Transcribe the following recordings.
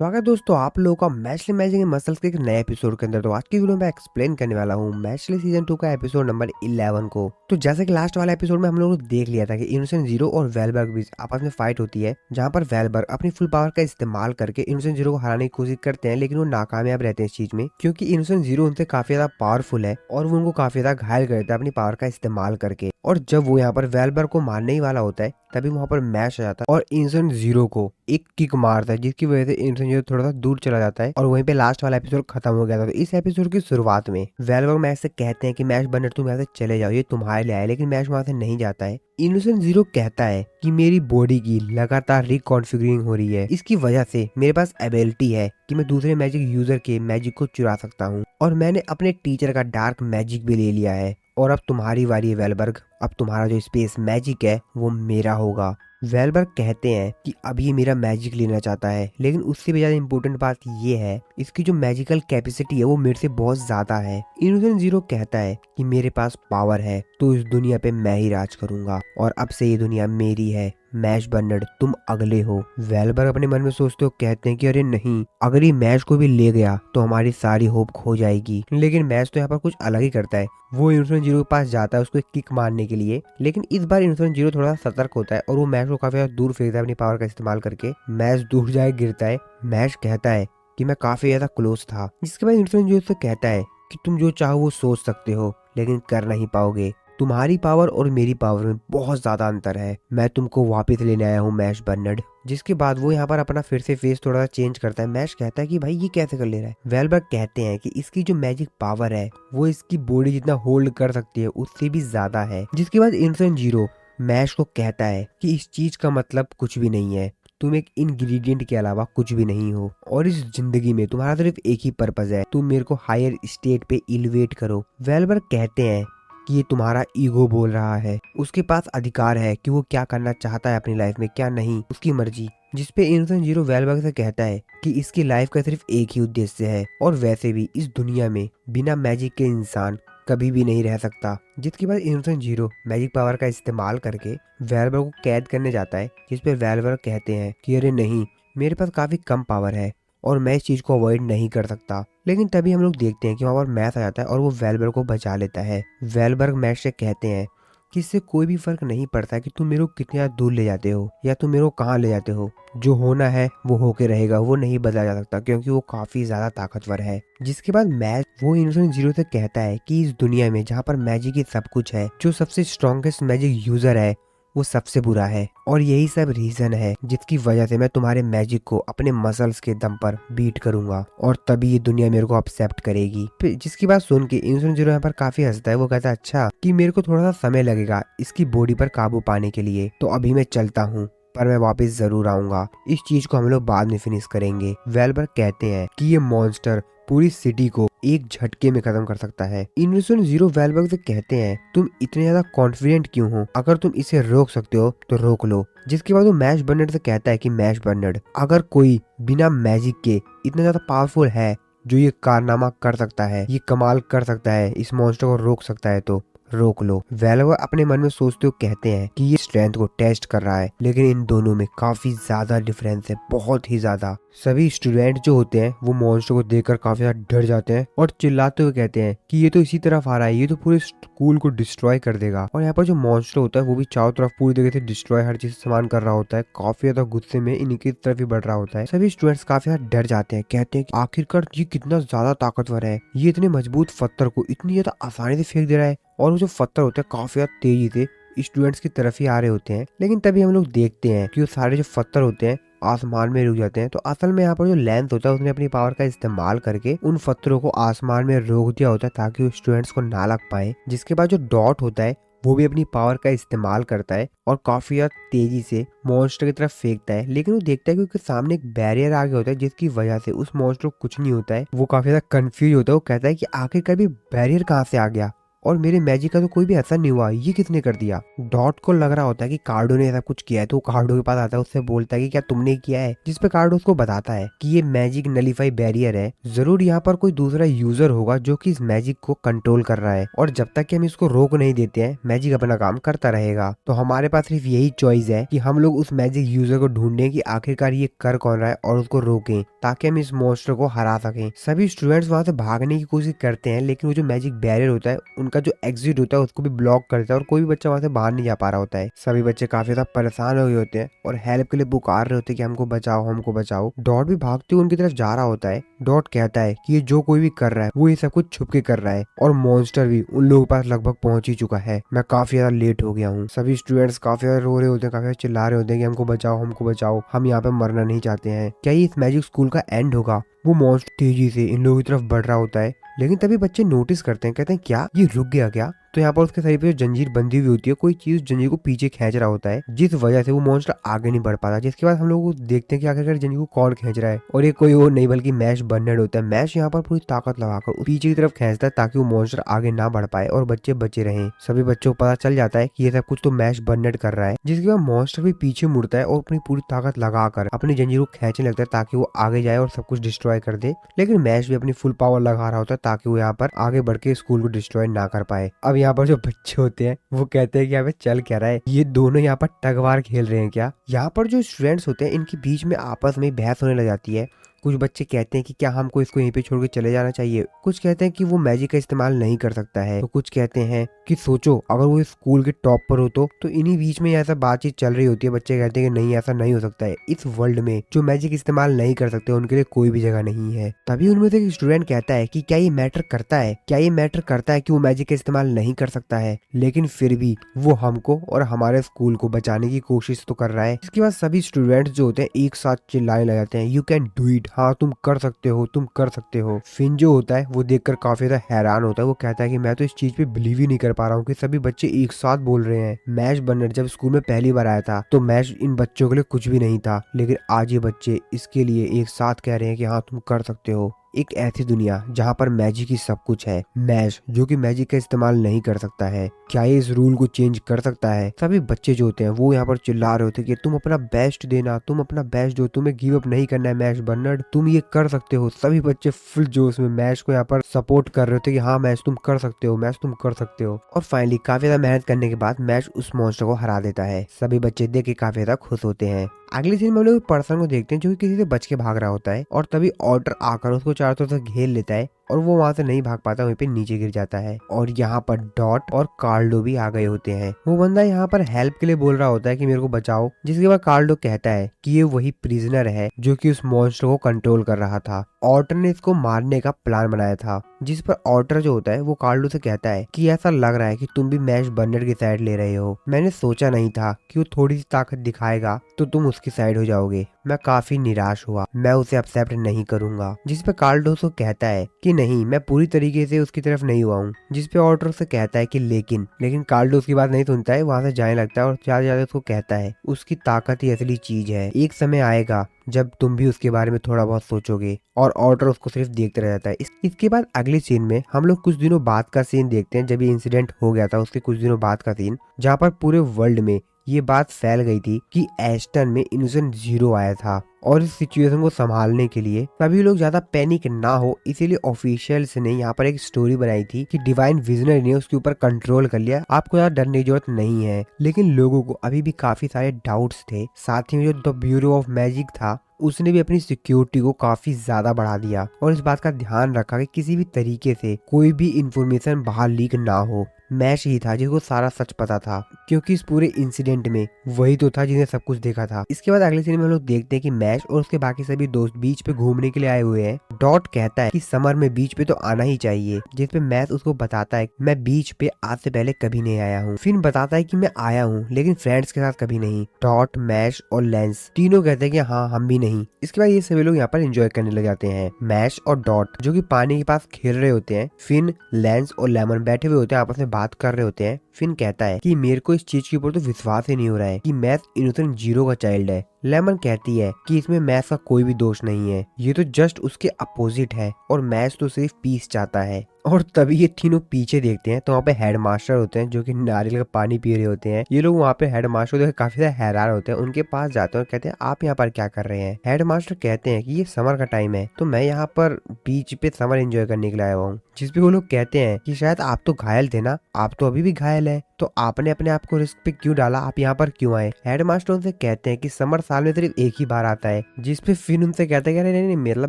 तो अगर दोस्तों आप लोगों का मैचली मैजिक मसल्स के एक नए एपिसोड के अंदर, तो आज की वीडियो में एक्सप्लेन करने वाला हूँ मैचली सीजन 2 का एपिसोड नंबर 11 को। तो जैसे कि लास्ट वाला एपिसोड में हम लोगों ने देख लिया था कि इनोसेंट जीरो और वेलबर्ग बीच आपस में फाइट होती है, जहाँ पर वेलबर्ग अपनी फुल पावर का इस्तेमाल करके इनोसेंट जीरो को हराने की कोशिश करते हैं, लेकिन वो नाकामयाब रहते हैं इस चीज में, क्योंकि इनोसेंट जीरो उनसे काफी ज्यादा पावरफुल है और वो उनको काफी ज्यादा घायल कर देता है अपनी पावर का इस्तेमाल करके। और जब वो यहाँ पर वेलबर्ग को मारने ही वाला होता है, तभी वहाँ पर मैश आ जाता है और इनोसेंट जीरो को एक किक मारता है, जिसकी वजह से इनोसेंट जीरो थोड़ा सा दूर चला जाता है और वहीं पे लास्ट वाला एपिसोड खत्म हो गया था। तो इस एपिसोड की शुरुआत में वेलबर्ग मैश से कहते हैं कि मैश बर्नर तुम यहाँ से चले जाओ, ये तुम्हारे लिए आया, लेकिन मैश वहाँ से नहीं जाता है। इनोसेंट जीरो कहता है कि मेरी बॉडी की लगातार रिकॉन्फिगरिंग हो रही है, इसकी वजह से मेरे पास एबिलिटी है कि मैं दूसरे मैजिक यूजर के मैजिक को चुरा सकता हूँ, और मैंने अपने टीचर का डार्क मैजिक भी ले लिया है। और अब तुम्हारी बारी है वेलबर्ग, अब तुम्हारा जो स्पेस मैजिक है वो मेरा होगा। वेलबर्ग कहते हैं कि अब ये मेरा मैजिक लेना चाहता है, लेकिन उससे भी ज्यादा इम्पोर्टेंट बात ये है इसकी जो मैजिकल कैपेसिटी है वो मेरे से बहुत ज्यादा है। इनोसेंट जीरो कहता है कि मेरे पास पावर है तो इस दुनिया पे मैं ही राज करूंगा और अब से ये दुनिया मेरी है। मैश बर्नर्ड तुम अगले हो। वेलबर्ग अपने मन में सोचते हो कहते हैं कि अरे नहीं, अगर ये मैश को भी ले गया तो हमारी सारी होप खो जाएगी। लेकिन मैश तो यहाँ पर कुछ अलग ही करता है, वो इनोसेंट जीरो के पास जाता है उसको एक किक मारने के लिए, लेकिन इस बार इनोसेंट जीरो थोड़ा सतर्क होता है और वो मैश को काफी दूर फेंकता है अपनी पावर का इस्तेमाल करके। मैश दूर जाए गिरता है। मैश कहता है कि मैं काफी ज्यादा क्लोज था, जिसके बाद इनोसेंट जीरो से कहता है कि तुम जो चाहो वो सोच सकते हो, लेकिन कर नहीं पाओगे। तुम्हारी पावर और मेरी पावर में बहुत ज्यादा अंतर है, मैं तुमको वापस लेने आया हूँ मैश बर्नर्ड। जिसके बाद वो यहाँ पर अपना फिर से फेस थोड़ा सा चेंज करता है। मैश कहता है कि भाई ये कैसे कर ले रहा है। वेलबर्ग कहते हैं कि इसकी जो मैजिक पावर है वो इसकी बॉडी जितना होल्ड कर सकती है उससे भी ज्यादा है। जिसके बाद इनोसेंट जीरो मैश को कहता है कि इस चीज का मतलब कुछ भी नहीं है, तुम एक इंग्रेडिएंट के अलावा कुछ भी नहीं हो, और इस जिंदगी में तुम्हारा सिर्फ एक ही पर्पज है, तुम मेरे को हायर स्टेट पे एलिवेट करो। वेलबर्ग कहते हैं कि ये तुम्हारा ईगो बोल रहा है, उसके पास अधिकार है कि वो क्या करना चाहता है अपनी लाइफ में, क्या नहीं, उसकी मर्जी। जिसपे इनोसेंट जीरो वेलबर्ग से कहता है कि इसकी लाइफ का सिर्फ एक ही उद्देश्य है, और वैसे भी इस दुनिया में बिना मैजिक के इंसान कभी भी नहीं रह सकता। जिसके बाद इनोसेंट जीरो मैजिक पावर का इस्तेमाल करके वेलबर्ग को कैद करने जाता है, जिसपे वेलबर्ग कहते हैं कि अरे नहीं, मेरे पास काफी कम पावर है और मैं इस चीज को अवॉइड नहीं कर सकता। लेकिन तभी हम लोग देखते हैं कि वहाँ पर मैथ आ जाता है और वो वेलबर्ग को बचा लेता है। वेलबर्ग मैथ से कहते हैं कि इससे कोई भी फर्क नहीं पड़ता कि तुम मेरे को कितने ज्यादा दूर ले जाते हो या तुम मेरे को कहाँ ले जाते हो, जो होना है वो होके रहेगा, वो नहीं बदला जा सकता क्योंकि वो काफी ज्यादा ताकतवर है। जिसके बाद मैथ वो इनोसेंट जीरो से कहता है कि इस दुनिया में जहाँ पर मैजिक ही सब कुछ है, जो सबसे स्ट्रॉन्गेस्ट मैजिक यूजर है वो सबसे बुरा है, और यही सब रीजन है जिसकी वजह से मैं तुम्हारे मैजिक को अपने मसल्स के दम पर बीट करूंगा, और तभी ये दुनिया मेरे को एक्सेप्ट करेगी। फिर जिसकी बात सुन के इनोसेंट जीरो यहाँ पर काफी हंसता है। वो कहता है अच्छा कि मेरे को थोड़ा सा समय लगेगा इसकी बॉडी पर काबू पाने के लिए, तो अभी मैं चलता हूँ, पर मैं वापस जरूर आऊंगा, इस चीज को हम लोग बाद में फिनिश करेंगे। वेलबर्ग कहते हैं कि ये मॉन्स्टर पूरी सिटी को एक झटके में खत्म कर सकता है। इनोसेंट जीरो वेलबर्ग से कहते हैं तुम इतने ज्यादा कॉन्फिडेंट क्यों हो, अगर तुम इसे रोक सकते हो तो रोक लो। जिसके बाद वो मैश बर्नर्ड से कहता है कि मैश बर्नर्ड, अगर कोई बिना मैजिक के इतना ज्यादा पावरफुल है जो ये कारनामा कर सकता है, ये कमाल कर सकता है, इस मॉन्स्टर को रोक सकता है, तो रोक लो। वेलबर्ग अपने मन में सोचते हुए कहते हैं कि ये स्ट्रेंथ को टेस्ट कर रहा है, लेकिन इन दोनों में काफी ज्यादा डिफरेंस है, बहुत ही ज्यादा। सभी स्टूडेंट जो होते हैं वो मॉन्स्टर को देखकर काफी ज्यादा डर जाते हैं और चिल्लाते हुए कहते हैं कि ये तो इसी तरफ आ रहा है, ये तो पूरे स्कूल को डिस्ट्रॉय कर देगा। और यहाँ पर जो मॉन्स्टर होता है वो भी चारों तरफ पूरी तरीके से डिस्ट्रॉय हर चीज सामान कर रहा होता है, काफी ज्यादा गुस्से में इनकी तरफ ही बढ़ रहा होता है। सभी स्टूडेंट्स काफी ज्यादा डर जाते हैं, कहते हैं कि आखिरकार ये कितना ज्यादा ताकतवर है, ये इतने मजबूत पत्थर को इतनी ज्यादा आसानी से फेंक दे रहा है, और वो जो पत्थर होते हैं काफी ज्यादा तेजी से स्टूडेंट्स की तरफ ही आ रहे होते हैं। लेकिन तभी हम लोग देखते हैं कि वो सारे जो पत्थर होते हैं आसमान में रुक जाते हैं। तो असल में यहाँ पर जो लेंथ होता है उसने अपनी पावर का इस्तेमाल करके उन पत्थरों को आसमान में रोक दिया होता है ताकि वो स्टूडेंट्स को ना लग पाए। जिसके बाद जो डॉट होता है वो भी अपनी पावर का इस्तेमाल करता है और काफी ज्यादा तेजी से मॉन्स्टर की तरफ फेंकता है, लेकिन वो देखता है कि उसके सामने एक बैरियर आ गया होता है, जिसकी वजह से उस मॉन्स्टर को कुछ नहीं होता है। वो काफी ज्यादा कंफ्यूज होता है, वो कहता है कि आखिरकार भी बैरियर कहाँ से आ गया और मेरे मैजिक का तो कोई भी असर नहीं हुआ, ये किसने कर दिया। डॉट को लग रहा होता है कि कार्डो ने ऐसा कुछ किया है, तो कार्डो के पास आता है, उससे बोलता है कि क्या तुमने किया है, जिस पे कार्डो उसको बताता है कि ये मैजिक नलीफाई बैरियर है, जरूर यहाँ पर कोई दूसरा यूजर होगा जो कि इस मैजिक को कंट्रोल कर रहा है, और जब तक कि हम इसको रोक नहीं देते हैं मैजिक अपना काम करता रहेगा। तो हमारे पास सिर्फ यही चॉइस है कि हम लोग उस मैजिक यूजर को ढूंढें कि आखिरकार ये कर कौन रहा है और उसको रोकें, ताकि हम इस मॉन्स्टर को हरा सकें। सभी स्टूडेंट्स वहां से भागने की कोशिश करते हैं, लेकिन वो जो मैजिक बैरियर होता है उनका जो एग्जिट होता है उसको भी ब्लॉक करता है और कोई भी बच्चा वहां से बाहर नहीं जा पा रहा होता है। सभी बच्चे काफी ज्यादा परेशान हो गए होते हैं और हेल्प के लिए पुकार रहे होते हैं कि हमको बचाओ, हमको बचाओ। डॉट भी भागते हुए उनकी तरफ जा रहा होता है। डॉट कहता है कि ये जो कोई भी कर रहा है वो ये सब कुछ छुप के कर रहा है और मॉन्स्टर भी उन लोगों के पास लगभग पहुंच ही चुका है। मैं काफी ज्यादा लेट हो गया हूँ। सभी स्टूडेंट्स काफी ज्यादा रो रहे होते हैं, काफी ज्यादा चिल्ला रहे होते हैं कि हमको बचाओ, हमको बचाओ, हम यहाँ पे मरना नहीं चाहते हैं। क्या ये इस मैजिक स्कूल का एंड होगा। वो मॉन्स्टर तेजी से इन लोगों की तरफ बढ़ रहा होता है, लेकिन तभी बच्चे नोटिस करते हैं, कहते हैं क्या ये रुक गया क्या। तो यहाँ पर उसके सर पे जो जंजीर बंधी हुई होती है, कोई चीज जंजीर को पीछे खींच रहा होता है, जिस वजह से वो मॉन्स्टर आगे नहीं बढ़ पाता। जिसके बाद हम लोग देखते हैं कि आखिरकार जंजीर को कौन खींच रहा है, और ये कोई और नहीं बल्कि मैश बर्नेड होता है। मैश यहाँ पर पूरी ताकत लगाकर पीछे की तरफ खींचता है ताकि वो मॉन्स्टर आगे ना बढ़ पाए और बच्चे बचे रहें। सभी बच्चों को पता चल जाता है कि ये सब कुछ तो मैश बर्नेड कर रहा है। जिसके बाद मॉन्स्टर भी पीछे मुड़ता है और अपनी पूरी ताकत लगाकर अपनी जंजीर को खींचने लगता है ताकि वो आगे जाए और सब कुछ डिस्ट्रॉय कर दे। लेकिन मैश भी अपनी फुल पावर लगा रहा होता है ताकि वो यहाँ पर आगे बढ़ के स्कूल को डिस्ट्रॉय ना कर पाए। अब यहाँ पर जो बच्चे होते हैं वो कहते हैं कि यहाँ पे चल क्या रहा है, ये दोनों यहाँ पर टगवार खेल रहे हैं क्या। यहाँ पर जो स्टूडेंट्स होते हैं इनके बीच में आपस में बहस होने लग जाती है। कुछ बच्चे कहते हैं कि क्या हमको इसको यहीं पे छोड़ के चले जाना चाहिए, कुछ कहते हैं कि वो मैजिक का इस्तेमाल नहीं कर सकता है, तो कुछ कहते हैं कि सोचो अगर वो स्कूल के टॉप पर हो तो इन्हीं बीच में ऐसा बातचीत चल रही होती है। बच्चे कहते हैं कि नहीं, ऐसा नहीं हो सकता है, इस वर्ल्ड में जो मैजिक इस्तेमाल नहीं कर सकते उनके लिए कोई भी जगह नहीं है। तभी उनमें से एक स्टूडेंट कहता है कि क्या ये मैटर करता है, क्या ये मैटर करता है कि वो मैजिक का इस्तेमाल नहीं कर सकता है, लेकिन फिर भी वो हमको और हमारे स्कूल को बचाने की कोशिश तो कर रहा है। इसके बाद सभी स्टूडेंट्स जो होते हैं एक साथ चिल्लाने लग जाते हैं, यू कैन डू इट, हाँ तुम कर सकते हो, तुम कर सकते हो। फिन जो होता है वो देखकर काफी ज्यादा हैरान होता है। वो कहता है कि मैं तो इस चीज पे बिलीव ही नहीं कर पा रहा हूँ कि सभी बच्चे एक साथ बोल रहे हैं। मैश बर्नेड जब स्कूल में पहली बार आया था तो मैश इन बच्चों के लिए कुछ भी नहीं था, लेकिन आज ये बच्चे इसके लिए एक साथ कह रहे हैं कि हाँ तुम कर सकते हो। एक ऐसी दुनिया जहाँ पर मैजिक ही सब कुछ है। मैश जो कि मैजिक का इस्तेमाल नहीं कर सकता है, क्या ये इस रूल को चेंज कर सकता है। सभी बच्चे जो होते हैं वो यहाँ पर चिल्ला रहे होते हैं कि तुम अपना बेस्ट देना, तुम अपना बेस्ट दो, तुम्हें गिव अप नहीं करना है मैश बर्नेड, तुम ये कर सकते हो। सभी बच्चे फुल जोश में मैश को यहाँ पर सपोर्ट कर रहे होते कि हाँ मैश तुम कर सकते हो, मैश तुम कर सकते हो। और फाइनली काफी ज्यादा मेहनत करने के बाद मैश उस मॉन्स्टर को हरा देता है। सभी बच्चे देख के काफी ज्यादा खुश होते हैं। अगले सीन में हम लोग पर्सन को देखते हैं जो कि किसी से बच के भाग रहा होता है, और तभी ऑर्डर आकर उसको चारों तरफ से घेर लेता है और वो वहां से नहीं भाग पाता, वहीं पे नीचे गिर जाता है। और यहाँ पर डॉट और कार्लो भी आ गए होते हैं। वो बंदा यहाँ पर हेल्प के लिए बोल रहा होता है कि मेरे को बचाओ, जिसके बाद कार्लो कहता है कि ये वही प्रिजनर है जो कि उस मॉन्स्टर को कंट्रोल कर रहा था। ऑर्टर ने इसको मारने का प्लान बनाया था, जिस पर ऑर्टर जो होता है वो कार्लो से कहता है कि ऐसा लग रहा है कि तुम भी मैश बर्नेड की साइड ले रहे हो। मैंने सोचा नहीं था कि वो थोड़ी सी ताकत दिखाएगा तो तुम उसकी साइड हो जाओगे। मैं काफी निराश हुआ, मैं उसे एक्सेप्ट नहीं करूंगा। जिस पे कार्लोस को कहता है कि नहीं, मैं पूरी तरीके से उसकी तरफ नहीं हुआ हूँ। जिस पे ऑर्टर से कहता है कि लेकिन कार्लोस की बात नहीं सुनता है, वहां से जाने लगता है और ज्यादा ज्यादा उसको कहता है उसकी ताकत ही असली चीज है, एक समय आएगा जब तुम भी उसके बारे में थोड़ा बहुत सोचोगे। और ऑर्डर उसको सिर्फ देखते रह जाता है। इसके बाद अगले सीन में हम लोग कुछ दिनों बाद का सीन देखते हैं, जब ये इंसिडेंट हो गया था उसके कुछ दिनों बाद का सीन, जहाँ पर पूरे वर्ल्ड में ये बात फैल गई थी कि एस्टन में इनोसेंट जीरो आया था। और इस सिचुएशन को संभालने के लिए सभी लोग ज्यादा पैनिक ना हो, इसीलिए ऑफिशियल्स ने यहाँ पर एक स्टोरी बनाई थी कि डिवाइन विजनरी ने उसके ऊपर कंट्रोल कर लिया, आपको ज्यादा डरने की जरूरत नहीं है। लेकिन लोगों को अभी भी काफी सारे डाउट्स थे। साथ ही में जो द ब्यूरो ऑफ मैजिक था उसने भी अपनी सिक्योरिटी को काफी ज्यादा बढ़ा दिया और इस बात का ध्यान रखा कि किसी भी तरीके से कोई भी इंफॉर्मेशन बाहर लीक ना हो। मैश ही था जिसको सारा सच पता था, क्योंकि इस पूरे इंसिडेंट में वही तो था जिसने सब कुछ देखा था। इसके बाद अगले सीन में हम लोग देखते हैं कि मैश और उसके बाकी सभी दोस्त बीच पे घूमने के लिए आए हुए हैं। डॉट कहता है कि समर में बीच पे तो आना ही चाहिए, जिस पे मैश उसको बताता है मैं बीच पे आज से पहले कभी नहीं आया हूँ। फिन बताता है कि मैं आया हूँ लेकिन फ्रेंड्स के साथ कभी नहीं। डॉट, मैश और लेंस तीनों कहते हैं कि हाँ हम भी नहीं। इसके बाद ये सभी लोग यहाँ पर एंजॉय करने लग जाते हैं। मैश और डॉट जो कि पानी के पास खेल रहे होते हैं, फिन, लेंस और लेमन बैठे हुए होते हैं, आपस में बात कर रहे होते हैं। फिन कहता है कि मेरे को इस चीज के ऊपर तो विश्वास ही नहीं हो रहा है कि मैथ इनोसेंट जीरो का चाइल्ड है। लेमन कहती है कि इसमें मैथ का कोई भी दोष नहीं है, ये तो जस्ट उसके अपोजिट है और मैथ तो सिर्फ पीस चाहता है। और तभी ये तीनों पीछे देखते हैं तो वहाँ पे हेड मास्टर होते हैं जो कि नारियल का पानी पी रहे होते हैं। ये लोग वहाँ पे हेड मास्टर देख काफी ज्यादा हैरान होते हैं, उनके पास जाते हैं और कहते हैं आप यहाँ पर क्या कर रहे हैं। हेड मास्टर कहते हैं कि ये समर का टाइम है तो मैं यहाँ पर बीच पे समर एंजॉय करने के लिए आया हुआ हूँ। जिस पे वो लोग कहते हैं कि शायद आप तो घायल थे ना, आप तो अभी भी घायल है, तो आपने अपने आप को रिस्क पे क्यों डाला, आप यहाँ पर क्यों आए। हेड मास्टर उनसे कहते हैं कि समर साल में सिर्फ एक ही बार आता है। जिस पे फिन उनसे कहते हैं नहीं नहीं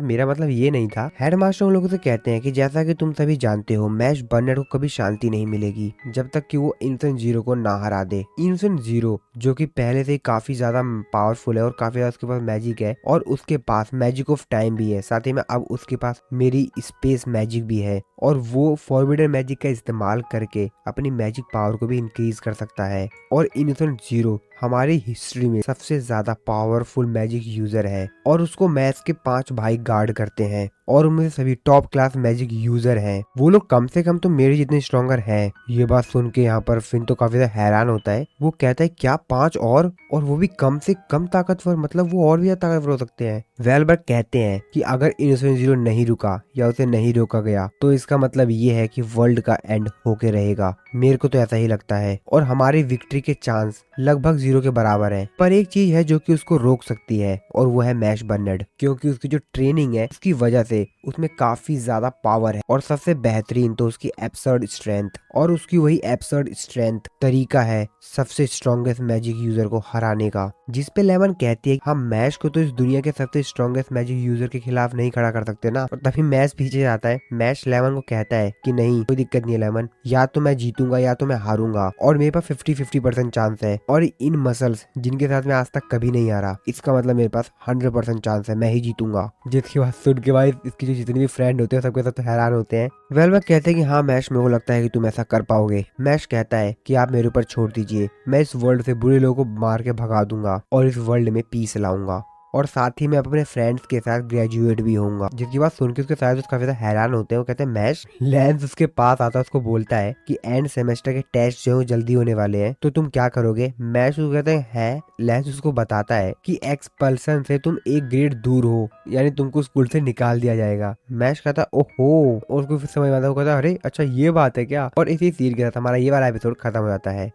मेरा मतलब ये नहीं था। हेड मास्टर उन लोगों से कहते हैं कि जैसा कि तुम सभी जानते हो मैश बर्नेट को कभी शांति नहीं मिलेगी जब तक कि वो इनसेंट जीरो को ना हरा दे। इनसेंट जीरो जो कि पहले से काफी ज्यादा पावरफुल है और काफी ज्यादा उसके पास मैजिक है और उसके पास मैजिक ऑफ टाइम भी है, साथ ही में अब उसके पास मेरी स्पेस मैजिक भी है और वो फॉरबिडन मैजिक का इस्तेमाल करके अपनी मैजिक पावर को भी इंक्रीज कर सकता है। और इनोसेंट जीरो हमारी हिस्ट्री में सबसे ज्यादा पावरफुल मैजिक यूजर है और उसको मैथ्स के 5 भाई गार्ड करते हैं और उनमें सभी टॉप क्लास मैजिक यूजर हैं। वो लोग कम से कम तो मेरे जितने स्ट्रॉन्गर हैं। ये बात सुन के यहाँ पर फिन तो काफी ज्यादा हैरान होता है। वो कहता है क्या 5 और वो भी कम से कम ताकतवर, मतलब वो और भी ज्यादा ताकतवर हो सकते हैं। वेलबर्ग कहते हैं कि अगर इनोसेंट जीरो नहीं रुका या उसे नहीं रोका गया तो इसका मतलब ये है कि वर्ल्ड का एंड होके रहेगा। मेरे को तो ऐसा ही लगता है और हमारी विक्ट्री के चांस लगभग 0 के बराबर है। पर एक चीज है जो कि उसको रोक सकती है और वो है मैश बर्नेट, क्योंकि उसकी जो ट्रेनिंग है उसकी वजह से उसमें काफी ज्यादा पावर है और सबसे बेहतरीन तो उसकी एब्सर्ड स्ट्रेंथ, और उसकी वही एब्सर्ड स्ट्रेंथ तरीका है सबसे स्ट्रॉन्गेस्ट मैजिक यूजर को हराने का। जिस पे लेमन कहती है हम मैश को तो इस दुनिया के सबसे स्ट्रॉन्गेस्ट मैजिक यूजर के खिलाफ नहीं खड़ा कर सकते ना। और तभी मैश पीछे जाता है। मैश लेमन को कहता है कि नहीं कोई दिक्कत नहीं है लेमन, या तो मैं जीतूंगा या तो मैं हारूंगा और मेरे पास 50-50% चांस है और इन मसल्स जिनके साथ मैं आज तक कभी नहीं हारा, इसका मतलब मेरे पास 100% चांस है मैं ही जीतूंगा। जिसकी बात सुन के भाई इसकी जो जितने भी फ्रेंड होते हैं सबके साथ तो हैरान होते हैं। वेलबर्ग कहते हैं कि हाँ मैश मेरे को लगता है कि तुम ऐसा कर पाओगे। मैश कहता है कि आप मेरे ऊपर छोड़ दीजिए, मैं इस वर्ल्ड से बुरे लोगों को मार के भगा दूंगा और इस वर्ल्ड में पीस लाऊंगा और साथ ही मैं अपने फ्रेंड्स के साथ ग्रेजुएट भी होऊंगा। जिसकी बात सुन के उसके साथ काफी ज्यादा हैरान होते हैं। वो कहते हैं मैश। लेंस उसके पास आता है, उसको बोलता है कि एंड सेमेस्टर के टेस्ट जो है जल्दी होने वाले हैं तो तुम क्या करोगे। मैश उसको कहते हैं लेंस उसको बताता है कि एक्सपल्सन से तुम एक ग्रेड दूर हो, यानी तुमको स्कूल से निकाल दिया जाएगा। मैश कहता है ओहो, और उसको फिर समझ में आता है। वो कहता है अरे अच्छा ये बात है क्या। और इसी सीन के साथ हमारा ये वाला एपिसोड खत्म हो जाता है।